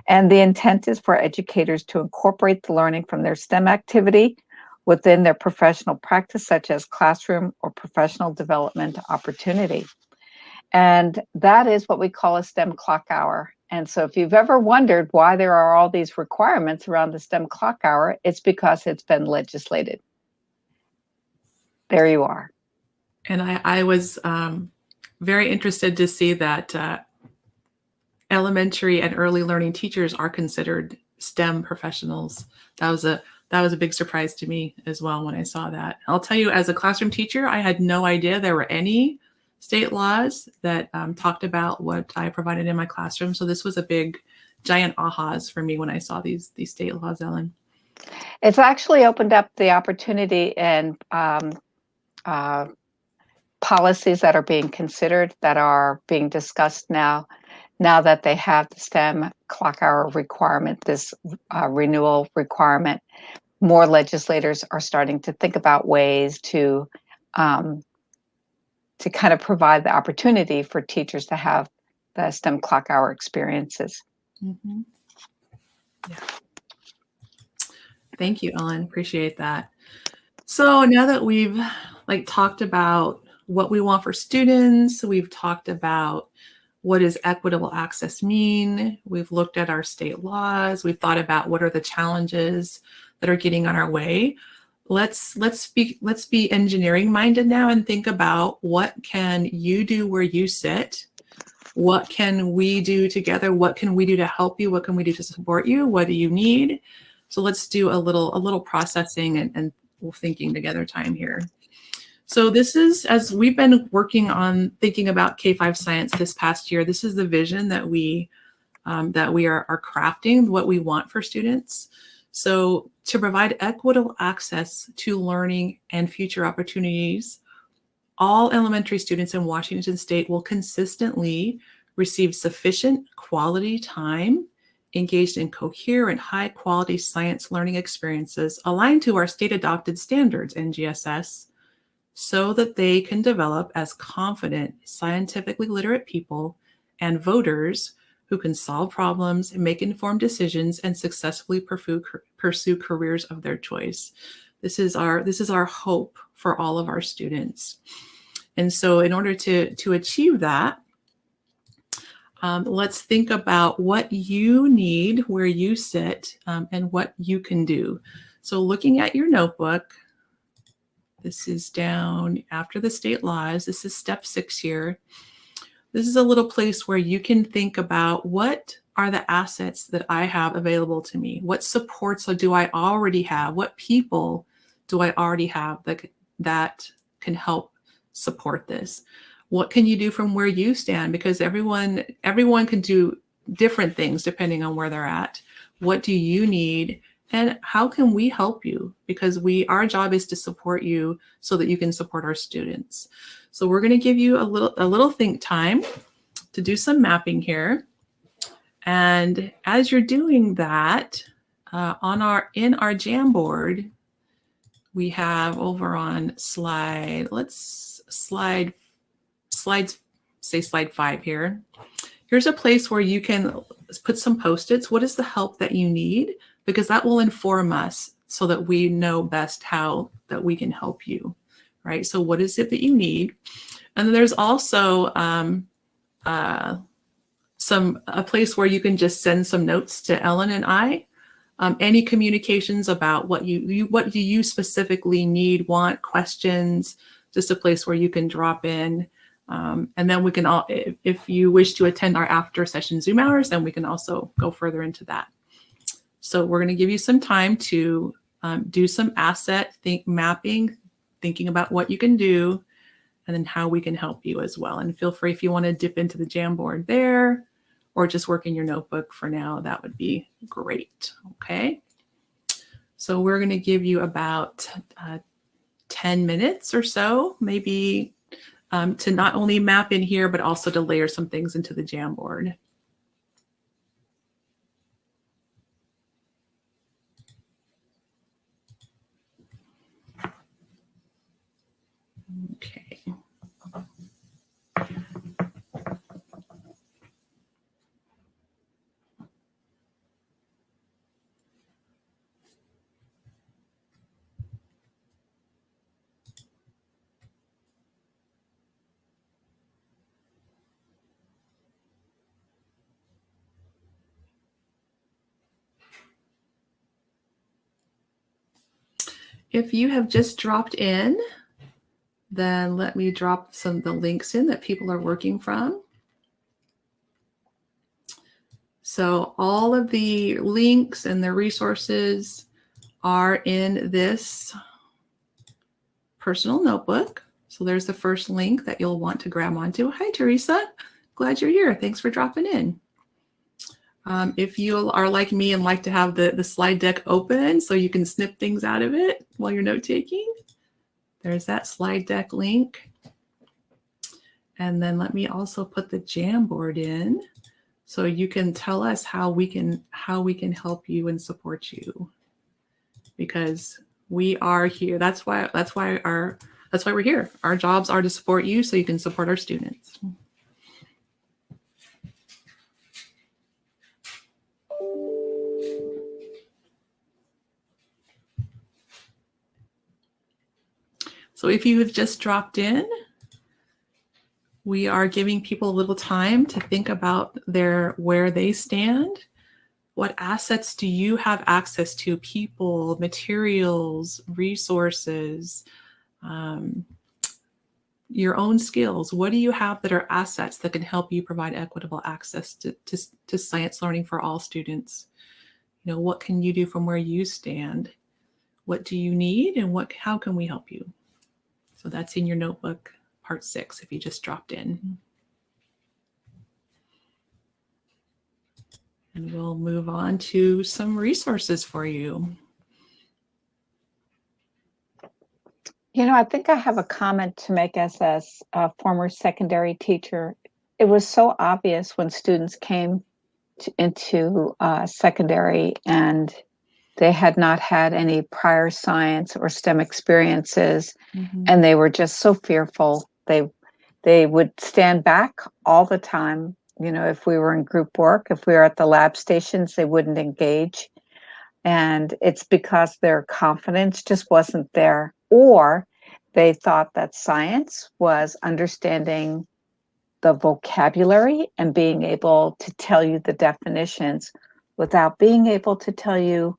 And the intent is for educators to incorporate the learning from their STEM activity within their professional practice, such as classroom or professional development opportunity. And that is what we call a STEM clock hour. And so if you've ever wondered why there are all these requirements around the STEM clock hour, it's because it's been legislated. There you are. And I was very interested to see that elementary and early learning teachers are considered STEM professionals. That was a big surprise to me as well when I saw that. I'll tell you, as a classroom teacher, I had no idea there were any state laws that talked about what I provided in my classroom. So this was a big, giant ahas for me when I saw these state laws, Ellen. It's actually opened up the opportunity and policies that are being considered, that are being discussed now that they have the STEM clock hour requirement, this renewal requirement. More legislators are starting to think about ways to kind of provide the opportunity for teachers to have the STEM clock hour experiences. Mm-hmm. Yeah. Thank you, Ellen. Appreciate that. So now that we've talked about what we want for students, we've talked about what does equitable access mean, we've looked at our state laws, we've thought about what are the challenges that are getting on our way. Let's be engineering minded now and think about what can you do where you sit What can we do together? What can we do to help you? What can we do to support you? What do you need? So let's do a little processing and thinking together time here. So this is, as we've been working on thinking about K-5 science this past year, this is the vision that we are crafting, what we want for students. So to provide equitable access to learning and future opportunities, all elementary students in Washington State will consistently receive sufficient quality time engaged in coherent, high-quality science learning experiences aligned to our state-adopted standards, NGSS, so that they can develop as confident, scientifically literate people and voters who can solve problems and make informed decisions and successfully pursue careers of their choice. This is our hope for all of our students. And so in order to achieve that, let's think about what you need, where you sit, and what you can do. So looking at your notebook, this is down after the state laws. This is step 6 here. This is a little place where you can think about, what are the assets that I have available to me? What supports do I already have? What people do I already have that can help support this? What can you do from where you stand? Because everyone can do different things depending on where they're at. What do you need? And how can we help you? Because our job is to support you so that you can support our students. So we're going to give you a little think time to do some mapping here. And as you're doing that, in our Jamboard, we have over on slide 5 here. Here's a place where you can put some Post-its. What is the help that you need? Because that will inform us so that we know best how that we can help you, right? So what is it that you need? And then there's also a place where you can just send some notes to Ellen and I. Any communications about what do you specifically need, want, questions, just a place where you can drop in. And then we can if you wish to attend our after session Zoom hours, then we can also go further into that. So we're going to give you some time to do some asset mapping, thinking about what you can do, and then how we can help you as well. And feel free, if you want to dip into the Jamboard there, or just work in your notebook for now, that would be great. Okay. So we're going to give you about 10 minutes or so, maybe to not only map in here, but also to layer some things into the Jamboard. Okay. If you have just dropped in, then let me drop the links in that people are working from. So all of the links and the resources are in this personal notebook. So there's the first link that you'll want to grab onto. Hi, Teresa. Glad you're here. Thanks for dropping in. If you are like me and like to have the slide deck open so you can snip things out of it while you're note taking, there's that slide deck link. And then let me also put the Jamboard in so you can tell us how we can help you and support you, because we are here. That's why we're here. Our jobs are to support you so you can support our students. So if you have just dropped in, we are giving people a little time to think about where they stand. What assets do you have access to? People, materials, resources, your own skills. What do you have that are assets that can help you provide equitable access to science learning for all students? What can you do from where you stand? What do you need, and how can we help you? So that's in your notebook, part 6, if you just dropped in. And we'll move on to some resources for you. I think I have a comment to make as a former secondary teacher. It was so obvious when students came into secondary and they had not had any prior science or STEM experiences, and they were just so fearful. They would stand back all the time. If we were in group work, if we were at the lab stations, they wouldn't engage. And it's because their confidence just wasn't there. Or they thought that science was understanding the vocabulary and being able to tell you the definitions without being able to tell you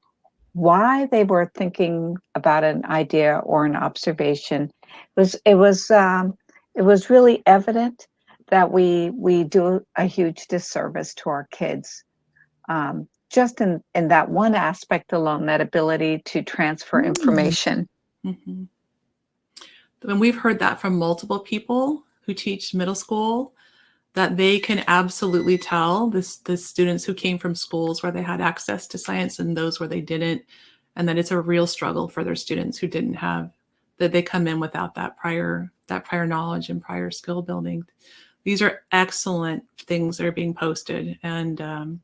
why they were thinking about an idea or an observation. It was really evident that we do a huge disservice to our kids, just in that one aspect alone, that ability to transfer information. Mm-hmm. And we've heard that from multiple people who teach middle school, that they can absolutely tell the students who came from schools where they had access to science and those where they didn't, and that it's a real struggle for their students who didn't have, that they come in without that prior knowledge and prior skill building. These are excellent things that are being posted, and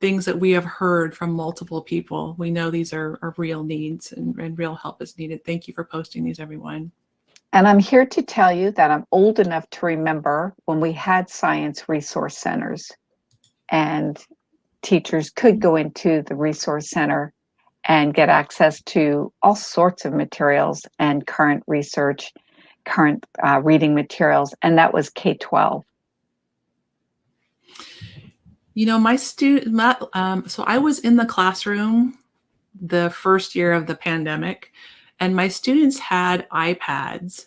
things that we have heard from multiple people. We know these are real needs, and real help is needed. Thank you for posting these, everyone. And I'm here to tell you that I'm old enough to remember when we had science resource centers, and teachers could go into the resource center and get access to all sorts of materials and current research, current reading materials, and that was K-12. My student, so I was in the classroom the first year of the pandemic, and my students had iPads,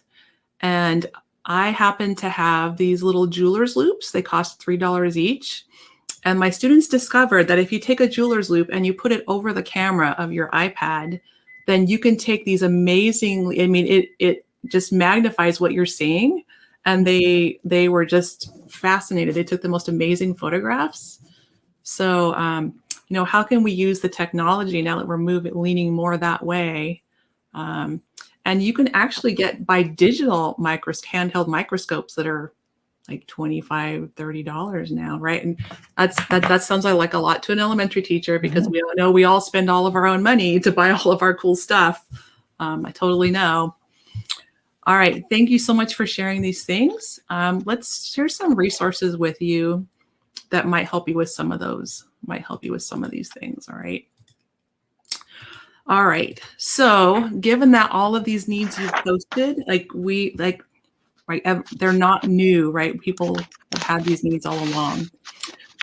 and I happened to have these little jeweler's loops. They cost $3 each. And my students discovered that if you take a jeweler's loop and you put it over the camera of your iPad, then you can take these amazingly, it just magnifies what you're seeing. And they were just fascinated. They took the most amazing photographs. So, how can we use the technology now that we're leaning more that way? And you can actually buy digital handheld microscopes that are like $25, $30 now, right? And that sounds like a lot to an elementary teacher, because we all know we all spend all of our own money to buy all of our cool stuff. I totally know. All right, thank you so much for sharing these things. Let's share some resources with you that might help you with some of these things. All right. So given that all of these needs you've posted, they're not new, right? People have had these needs all along.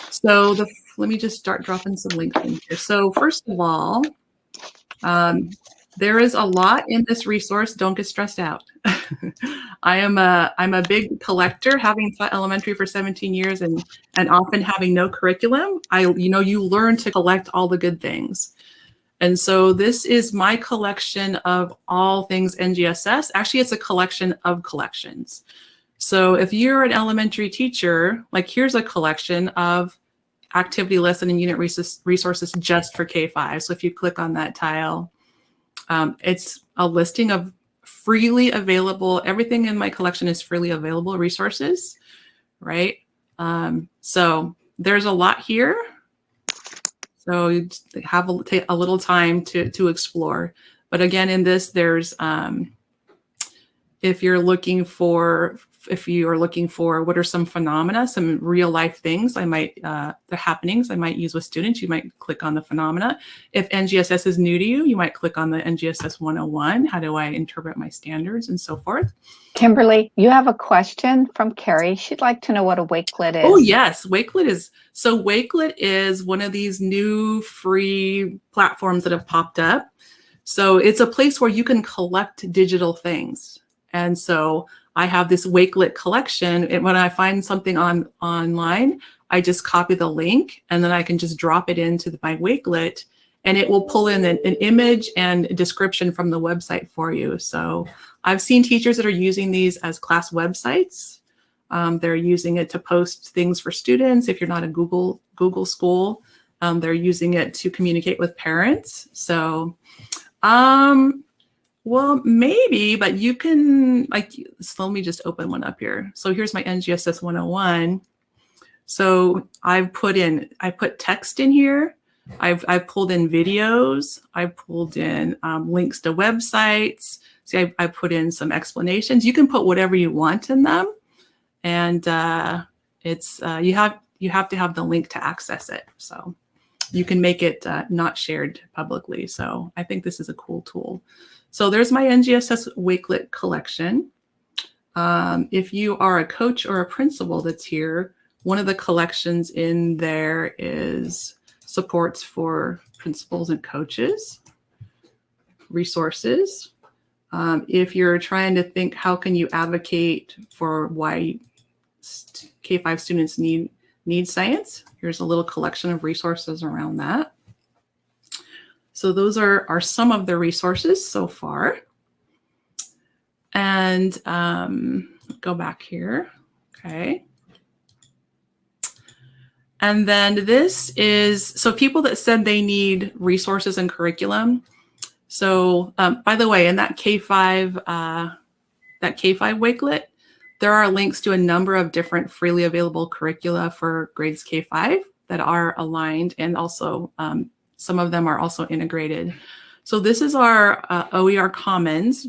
So let me just start dropping some links in here. So first of all, there is a lot in this resource. Don't get stressed out. I'm a big collector, having taught elementary for 17 years and often having no curriculum. You learn to collect all the good things. And so this is my collection of all things NGSS. Actually, it's a collection of collections. So if you're an elementary teacher, here's a collection of activity lesson and unit resources just for K-5. So if you click on that tile, it's a listing of freely available, everything in my collection is freely available resources, right? So there's a lot here. So you take a little time to explore. But again, in this, there's if you are looking for what are some phenomena, some real life things the happenings I might use with students, you might click on the phenomena. If NGSS is new to you, you might click on the NGSS 101, how do I interpret my standards, and so forth. Kimberly, you have a question from Carrie. She'd like to know what a Wakelet is. Oh yes, Wakelet is one of these new free platforms that have popped up. So it's a place where you can collect digital things. And so I have this Wakelet collection. And when I find something online, I just copy the link and then I can just drop it into my Wakelet and it will pull in an image and a description from the website for you. So I've seen teachers that are using these as class websites. They're using it to post things for students. If you're not a Google school, they're using it to communicate with parents. So, well, maybe, but you can, so let me just open one up here. So here's my NGSS 101. So I put text in here. I've pulled in videos. I've pulled in links to websites. See, I put in some explanations. You can put whatever you want in them. And it's you have to have the link to access it. So you can make it not shared publicly. So I think this is a cool tool. So there's my NGSS Wakelet collection. If you are a coach or a principal that's here, one of the collections in there is supports for principals and coaches, resources. If you're trying to think, how can you advocate for why K-5 students need science? Here's a little collection of resources around that. So those are some of the resources so far. And go back here. Okay. And then this is, so people that said they need resources and curriculum. So by the way, in that K-5 Wakelet, there are links to a number of different freely available curricula for grades K-5 that are aligned, and also some of them are also integrated. So this is our OER Commons,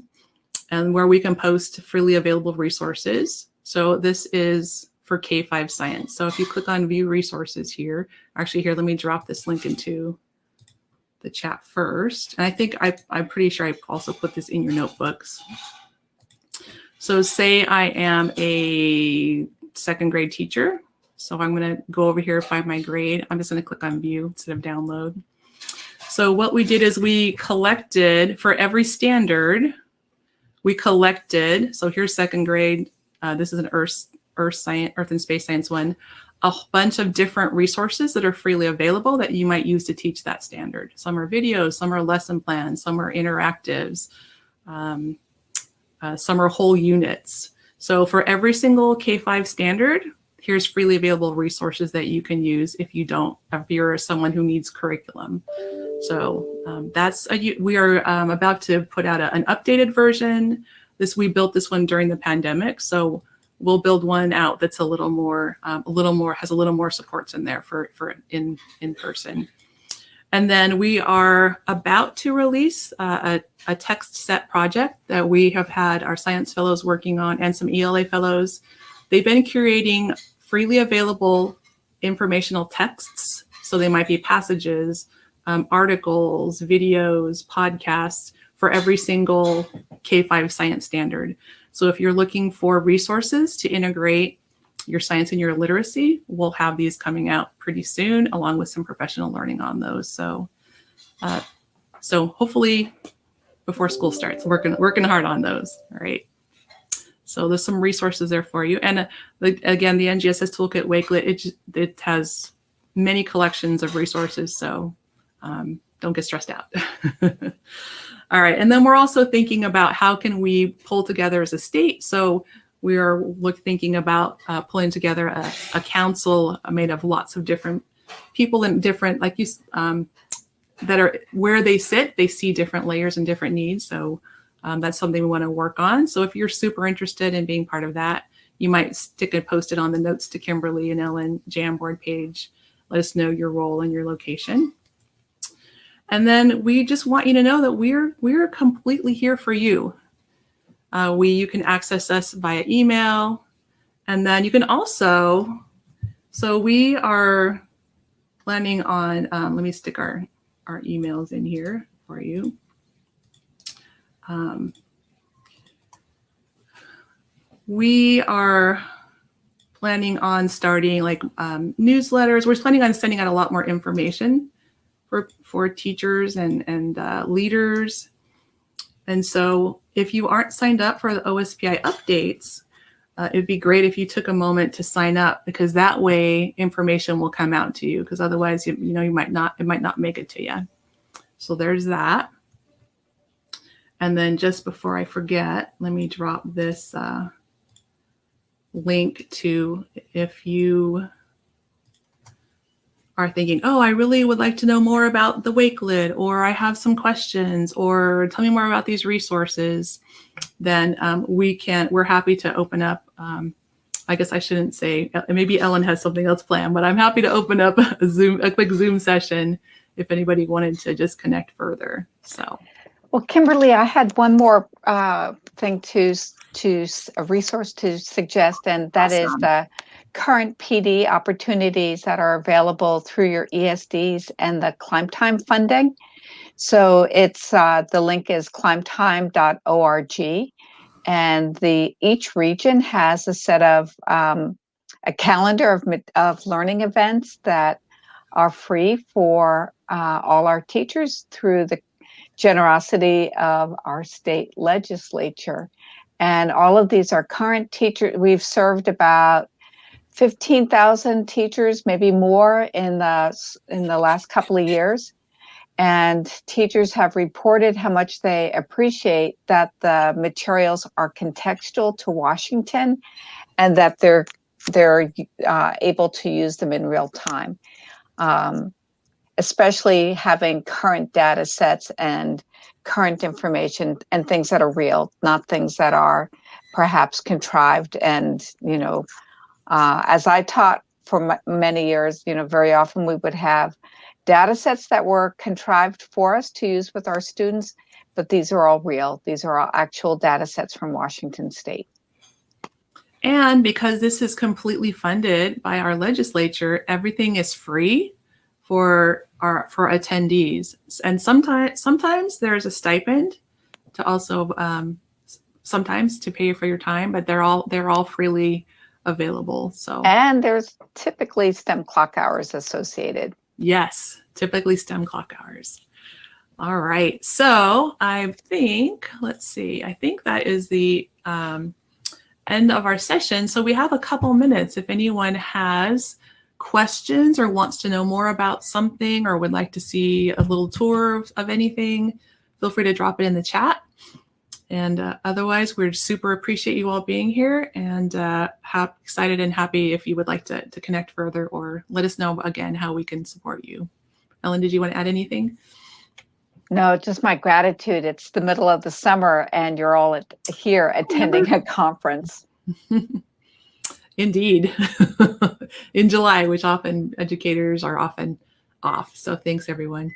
and where we can post freely available resources. So this is for K-5 science. So if you click on view resources here, actually here, let me drop this link into the chat first. And I think I'm pretty sure I also put this in your notebooks. So say I am a second grade teacher. So I'm going to go over here, find my grade. I'm just going to click on view instead of download. So what we did is we collected for every standard, we collected, so here's second grade. This is an Earth and Space Science one, a bunch of different resources that are freely available that you might use to teach that standard. Some are videos, some are lesson plans, some are interactives, some are whole units. So for every single K-5 standard, here's freely available resources that you can use if you're someone who needs curriculum. So we are about to put out an updated version. We built this one during the pandemic, so we'll build one out that's has a little more supports in there for in person. And then we are about to release a text set project that we have had our science fellows working on and some ELA fellows. They've been curating freely available informational texts. So they might be passages, articles, videos, podcasts for every single K-5 science standard. So if you're looking for resources to integrate your science and your literacy, we'll have these coming out pretty soon, along with some professional learning on those. So, so hopefully before school starts, working hard on those. All right. So there's some resources there for you. And again, the NGSS Toolkit Wakelet, it has many collections of resources. So don't get stressed out. All right. And then we're also thinking about how can we pull together as a state. So we are thinking about pulling together a council made of lots of different people and different, like you, that are where they sit, they see different layers and different needs. So that's something we want to work on. So if you're super interested in being part of that, you might stick and post it on the Notes to Kimberly and Ellen Jamboard page. Let us know your role and your location. And then we just want you to know that we're completely here for you. You can access us via email, and then you can also, so we are planning on, let me stick our emails in here for you. We are planning on starting newsletters. We're planning on sending out a lot more information for teachers and leaders. And so if you aren't signed up for the OSPI updates, it'd be great if you took a moment to sign up, because that way information will come out to you, because otherwise, it might not make it to you. So there's that. And then just before I forget, let me drop this link to, if you are thinking, oh, I really would like to know more about the Wakelet, or I have some questions, or tell me more about these resources, then we're happy to open up. I guess I shouldn't say, maybe Ellen has something else planned, but I'm happy to open up a quick Zoom session if anybody wanted to just connect further. So, well, Kimberly, I had one more thing a resource to suggest, and that is awesome. the current PD opportunities that are available through your ESDs and the Climb Time funding. So it's the link is climbtime.org, and each region has a set of a calendar of learning events that are free for all our teachers through the generosity of our state legislature. And all of these are current teachers. We've served about 15,000 teachers, maybe more in the last couple of years. And teachers have reported how much they appreciate that the materials are contextual to Washington, and that they're able to use them in real time. Especially having current data sets and current information and things that are real, not things that are perhaps contrived. And, as I taught for many years, very often we would have data sets that were contrived for us to use with our students, but these are all real. These are all actual data sets from Washington State. And because this is completely funded by our legislature, everything is free for attendees. And sometimes there's a stipend to also sometimes to pay for your time, but they're all freely available. So, and there's typically STEM clock hours associated. Yes, typically STEM clock hours. All right. So I think that is the end of our session. So we have a couple minutes. If anyone has questions or wants to know more about something, or would like to see a little tour of anything, feel free to drop it in the chat. And otherwise, we're super appreciate you all being here, and excited and happy if you would like to connect further, or let us know again how we can support you. Ellen, did you want to add anything? No, just my gratitude. It's the middle of the summer and you're all here attending a conference. Indeed. In July, which often educators are often off. So thanks, everyone.